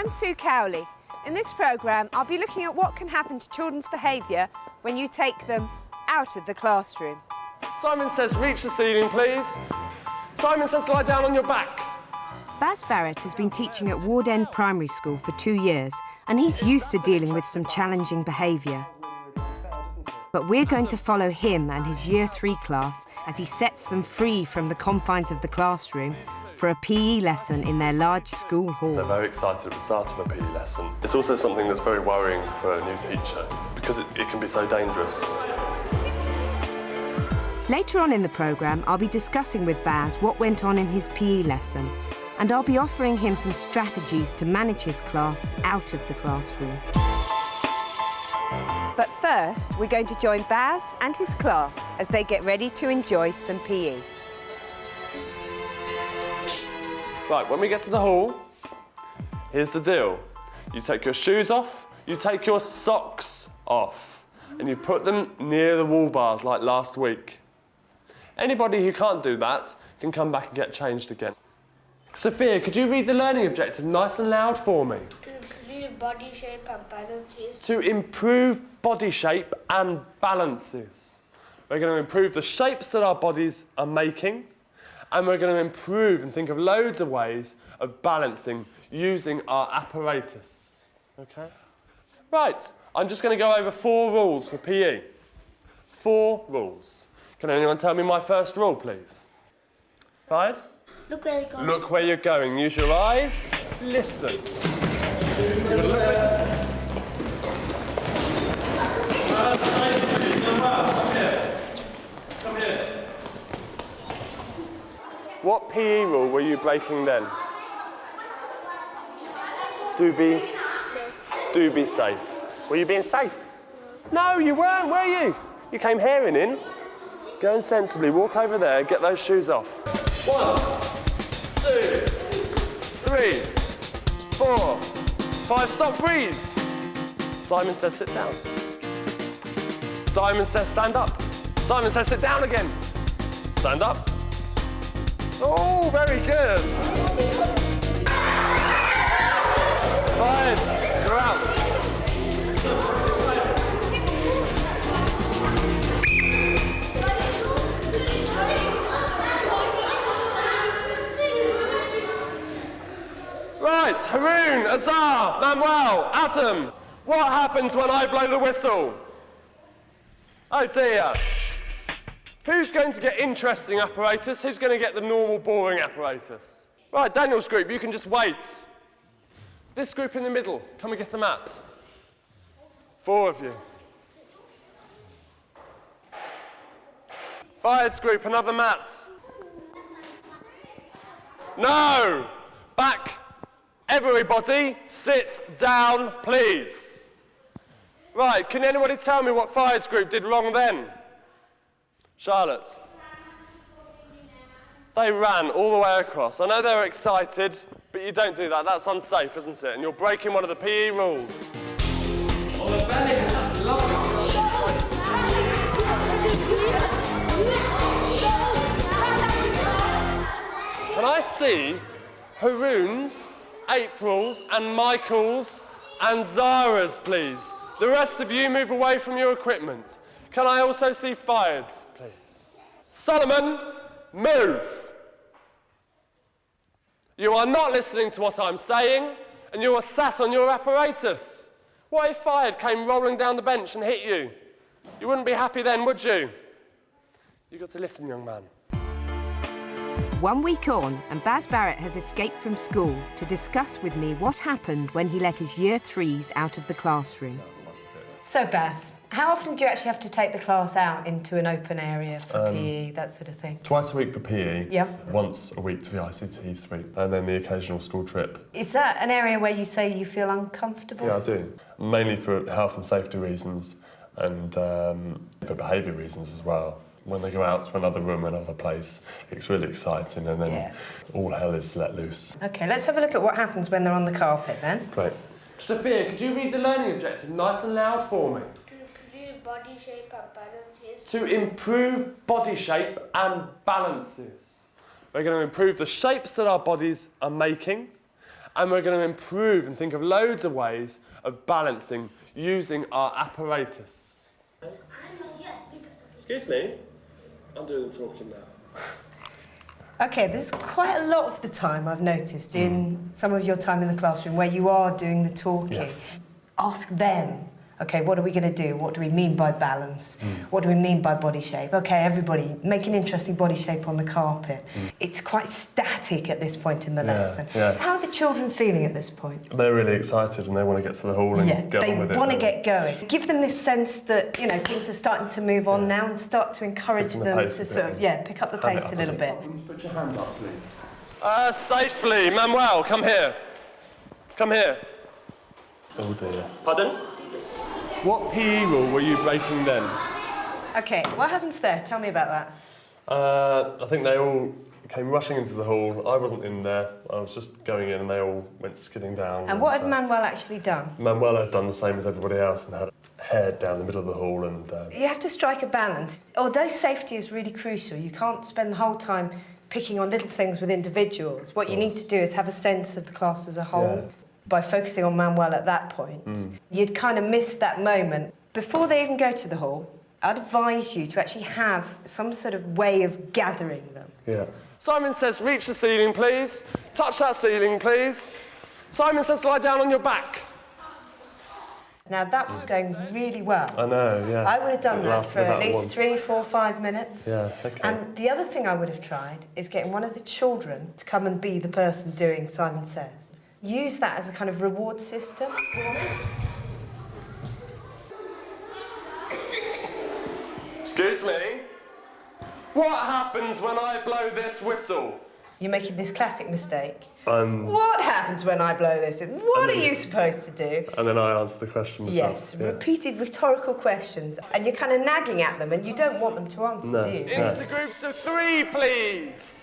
I'm Sue Cowley. In this programme, I'll be looking at what can happen to children's behaviour when you take them out of the classroom. Simon says reach the ceiling, please. Simon says lie down on your back. Baz Barrett has been teaching at Ward End Primary School for 2 years, and he's used to dealing with some challenging behaviour. But we're going to follow him and his Year 3 class as he sets them free from the confines of the classroom for a PE lesson in their large school hall. They're very excited at the start of a PE lesson. It's also something that's very worrying for a new teacher because it can be so dangerous. Later on in the programme, I'll be discussing with Baz what went on in his PE lesson, and I'll be offering him some strategies to manage his class out of the classroom. But first, we're going to join Baz and his class as they get ready to enjoy some PE. Right, when we get to the hall, here's the deal. You take your shoes off, you take your socks off, and you put them near the wall bars like last week. Anybody who can't do that can come back and get changed again. Sophia, could you read the learning objective nice and loud for me? To improve body shape and balances. To improve body shape and balances. We're going to improve the shapes that our bodies are making, and we're going to improve and think of loads of ways of balancing using our apparatus. Okay? Right, I'm just going to go over 4 rules for PE. 4 rules. Can anyone tell me my first rule, please? Fired? Look where you're going. Look where you're going. Use your eyes. Listen. Come here. What PE rule were you breaking then? Do be safe. Were you being safe? No, you weren't, were you? You came hearing in. Go and sensibly walk over there, get those shoes off. 1, 2, 3, 4, 5, stop, breathe. Simon says sit down. Simon says stand up. Simon says sit down again. Stand up. Oh, very good. Fine, you're out. Right, Haroon, Azar, Manuel, Adam, what happens when I blow the whistle? Oh dear. Who's going to get interesting apparatus? Who's going to get the normal, boring apparatus? Right, Daniel's group, you can just wait. This group in the middle, come and get a mat. 4 of you. Fired's group, another mat. No! Back. Everybody, sit down, please. Right, can anybody tell me what Fired's group did wrong then? Charlotte? They ran all the way across. I know they were excited, but you don't do that. That's unsafe, isn't it? And you're breaking one of the PE rules. Can I see Haroon's, April's and Michael's and Zara's, please? The rest of you move away from your equipment. Can I also see Fired's, please? Solomon, move. You are not listening to what I'm saying, and you are sat on your apparatus. What if Fired came rolling down the bench and hit you? You wouldn't be happy then, would you? You've got to listen, young man. 1 week on, and Baz Barrett has escaped from school to discuss with me what happened when he let his Year 3s out of the classroom. So, Baz, how often do you actually have to take the class out into an open area for PE, that sort of thing? Twice a week for PE, Yep. Once a week to the ICT suite, and then the occasional school trip. Is that an area where you say you feel uncomfortable? Yeah, I do. Mainly for health and safety reasons and for behaviour reasons as well. When they go out to another room, another place, it's really exciting, and then all hell is let loose. OK, let's have a look at what happens when they're on the carpet, then. Great. Sophia, could you read the learning objective nice and loud for me? To improve body shape and balances. To improve body shape and balances. We're going to improve the shapes that our bodies are making, And we're going to improve and think of loads of ways of balancing using our apparatus. Excuse me? I'm doing the talking now. OK, there's quite a lot of the time I've noticed in some of your time in the classroom where you are doing the talking. Yes. Ask them, OK, what are we going to do? What do we mean by balance? What do we mean by body shape? OK, everybody, make an interesting body shape on the carpet. It's quite static at this point in the lesson. Yeah. How are the children feeling at this point? They're really excited and they want to get to the hall and get on with it. They want to get going. Give them this sense that, you know, things are starting to move on now and start to encourage them to sort of, pick up the pace a little bit. Put your hands up, please. Safely. Manuel, come here. Come here. Oh dear. Pardon? What PE rule were you breaking then? OK, what happens there? Tell me about that. I think they all came rushing into the hall. I wasn't in there. I was just going in and they all went skidding down. And what had Manuel actually done? Manuel had done the same as everybody else and had hair down the middle of the hall and... You have to strike a balance. Although safety is really crucial, you can't spend the whole time picking on little things with individuals. What you need to do is have a sense of the class as a whole. Yeah. By focusing on Manuel at that point, you'd kind of miss that moment. Before they even go to the hall, I'd advise you to actually have some sort of way of gathering them. Yeah. Simon says, reach the ceiling, please. Touch that ceiling, please. Simon says, lie down on your back. Now, that was going really well. I know, yeah. I would have done It that lasted for at about least 3, 4, 5 minutes. Yeah, okay. And the other thing I would have tried is getting one of the children to come and be the person doing Simon Says. Use that as a kind of reward system. Excuse me? What happens when I blow this whistle? You're making this classic mistake. And What happens when I blow this? What are you supposed to do? then I answer the question myself. Yes, repeated rhetorical questions, and you're kind of nagging at them, and you don't want them to answer, No. do you? Into groups of 3, please.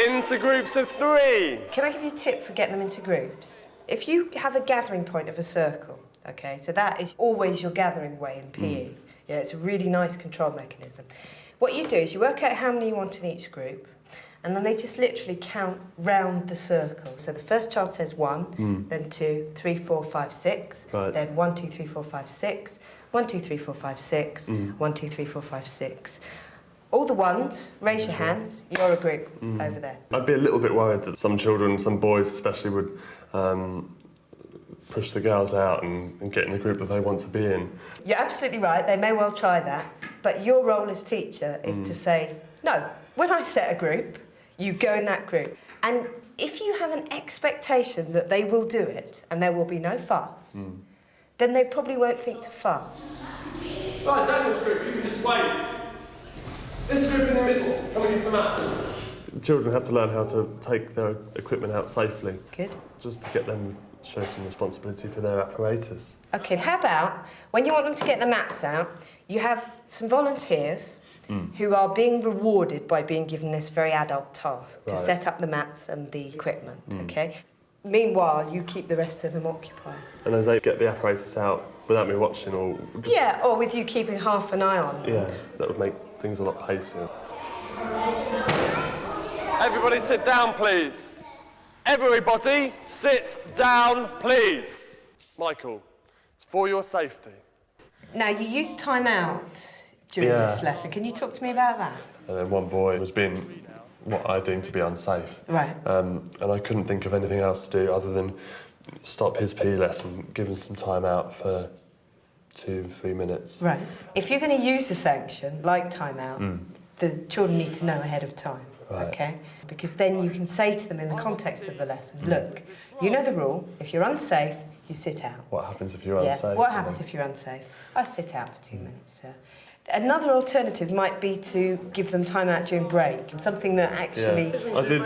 Into groups of 3. Can I give you a tip for getting them into groups? If you have a gathering point of a circle, OK, so that is always your gathering way in PE. Yeah, it's a really nice control mechanism. What you do is you work out how many you want in each group, and then they just literally count round the circle. So the first child says 1, then 2, 3, 4, 5, 6, Right. then 1, 2, 3, 4, 5, 6, 1, 2, 3, 4, 5, 6, 1, 2, 3, 4, 5, 6. All the ones, raise your hands, you're a group over there. I'd be a little bit worried that some children, some boys especially, would push the girls out and get in the group that they want to be in. You're absolutely right, they may well try that, but your role as teacher is to say, no, when I set a group, you go in that group. And if you have an expectation that they will do it and there will be no fuss, then they probably won't think to fuss. Right, Daniel's group, you can just wait. This group in the middle, come and get some out. Children have to learn how to take their equipment out safely. Good. Just to get them to show some responsibility for their apparatus. OK, how about, when you want them to get the mats out, you have some volunteers who are being rewarded by being given this very adult task to Right. set up the mats and the equipment, OK? Meanwhile, you keep the rest of them occupied. And as they get the apparatus out without me watching or just... Yeah, or with you keeping half an eye on them. Yeah, that would make things a lot pacier. Everybody sit down, please. Everybody sit down, please. Michael, it's for your safety. Now, you used time out during Yeah. this lesson. Can you talk to me about that? And then one boy was being what I deemed to be unsafe. Right. And I couldn't think of anything else to do other than stop his PE lesson, give him some time out for 2, 3 minutes. Right. If you're going to use a sanction, like time out, the children need to know ahead of time, Right. OK? Because then you can say to them in the context of the lesson, look, you know the rule, if you're unsafe, you sit out. What happens if you're Yeah. unsafe? What happens if you're unsafe? I sit out for 2 minutes, sir. Another alternative might be to give them time out during break, something that actually... Yeah, I did.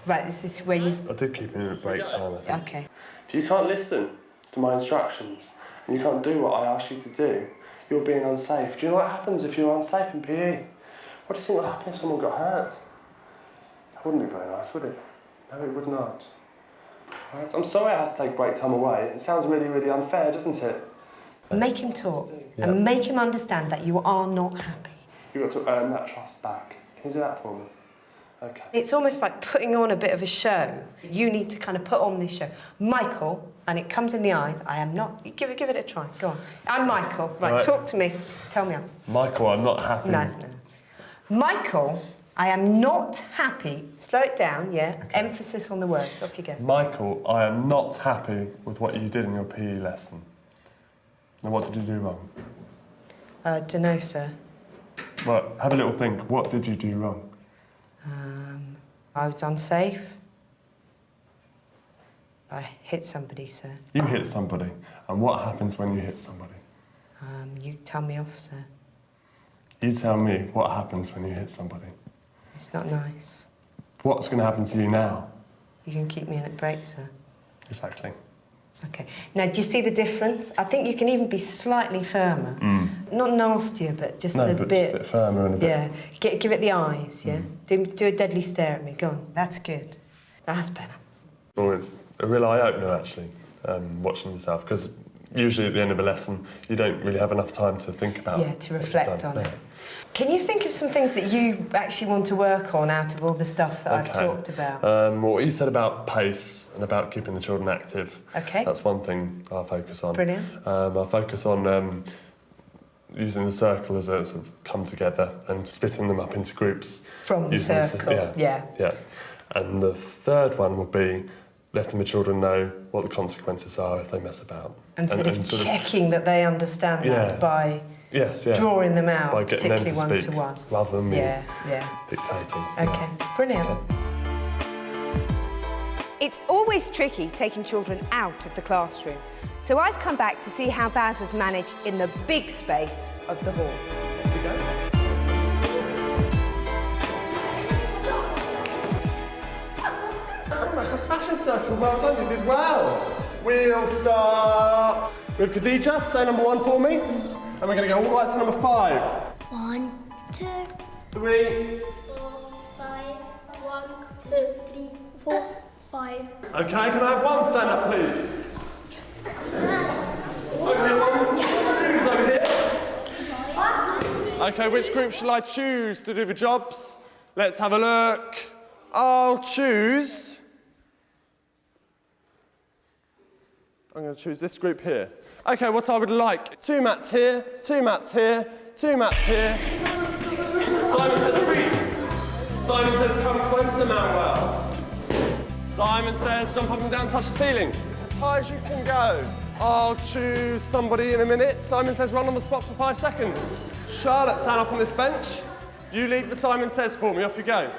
Right, this is where you've... I did keep him in at break time, I think. OK. If you can't listen to my instructions and you can't do what I ask you to do, you're being unsafe. Do you know what happens if you're unsafe in PE? What do you think will happen if someone got hurt? That wouldn't be very nice, would it? No, it would not. Right? I'm sorry I had to take break time away. It sounds really, really unfair, doesn't it? Make him talk Yeah. and make him understand that you are not happy. You've got to earn that trust back. Can you do that for me? Okay. It's almost like putting on a bit of a show. You need to kind of put on this show. Michael, and it comes in the eyes. I am not. Give it a try. Go on. I'm Michael. Right, talk to me. Tell me. Michael, I'm not happy. No. Michael, I am not happy. Slow it down, yeah? Okay. Emphasis on the words. Off you go. Michael, I am not happy with what you did in your PE lesson. Now, what did you do wrong? Dunno, sir. Well, have a little think. What did you do wrong? I was unsafe. I hit somebody, sir. You hit somebody. And what happens when you hit somebody? You tell me off, sir. You tell me what happens when you hit somebody. It's not nice. What's going to happen to you now? You can keep me in at break, sir. Exactly. OK. Now, do you see the difference? I think you can even be slightly firmer. Not nastier, but just a bit... just a bit firmer and a bit... Yeah. Give it the eyes, yeah? Do a deadly stare at me. Go on. That's good. That's better. Well, it's a real eye-opener, actually, watching yourself, because usually at the end of a lesson, you don't really have enough time to think about... Yeah, to reflect on it. Can you think of some things that you actually want to work on out of all the stuff that I've talked about? Well, what you said about pace and about keeping the children active. OK. That's one thing I'll focus on. Brilliant. I'll focus on using the circle as a sort of come together and splitting them up into groups. From the circle, yeah. And the third one will be letting the children know what the consequences are if they mess about. And sort of checking that they understand that by... Yes, yeah. Drawing them out, by getting particularly them to speak, one-to-one. rather than me OK, dictating. brilliant. Okay. It's always tricky taking children out of the classroom, so I've come back to see how Baz has managed in the big space of the hall. Here we go. Oh, that's a smashing circle. Well done, you did well. We'll start with Khadija. Say number 1 for me. And we're going to go all the way to number 5. 1, 2, 3. 4, 5. 1, 2, 3, 4, 5. Okay, can I have one stand up, please? Okay, one. Who's over here? Okay, which group shall I choose to do the jobs? Let's have a look. I'll choose... I'm going to choose this group here. OK, what I would like, 2 mats here, 2 mats here, 2 mats here. Simon says freeze. Simon says come closer, Manuel. Simon says jump up and down, touch the ceiling. As high as you can go. I'll choose somebody in a minute. Simon says run on the spot for 5 seconds. Charlotte, stand up on this bench. You lead the Simon says for me, off you go.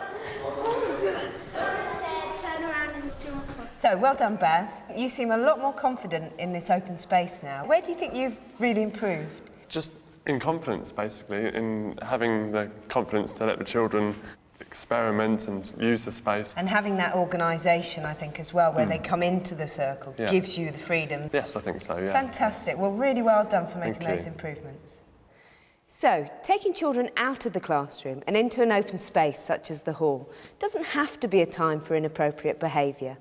Turn around and do a So, well done, Baz. You seem a lot more confident in this open space now. Where do you think you've really improved? Just in confidence, basically, in having the confidence to let the children experiment and use the space. And having that organisation, I think, as well, where they come into the circle, gives you the freedom. Yes, I think so, yeah. Fantastic. Well, really well done for making those improvements. So, taking children out of the classroom and into an open space such as the hall doesn't have to be a time for inappropriate behaviour.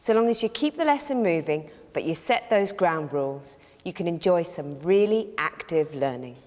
So long as you keep the lesson moving, but you set those ground rules, you can enjoy some really active learning.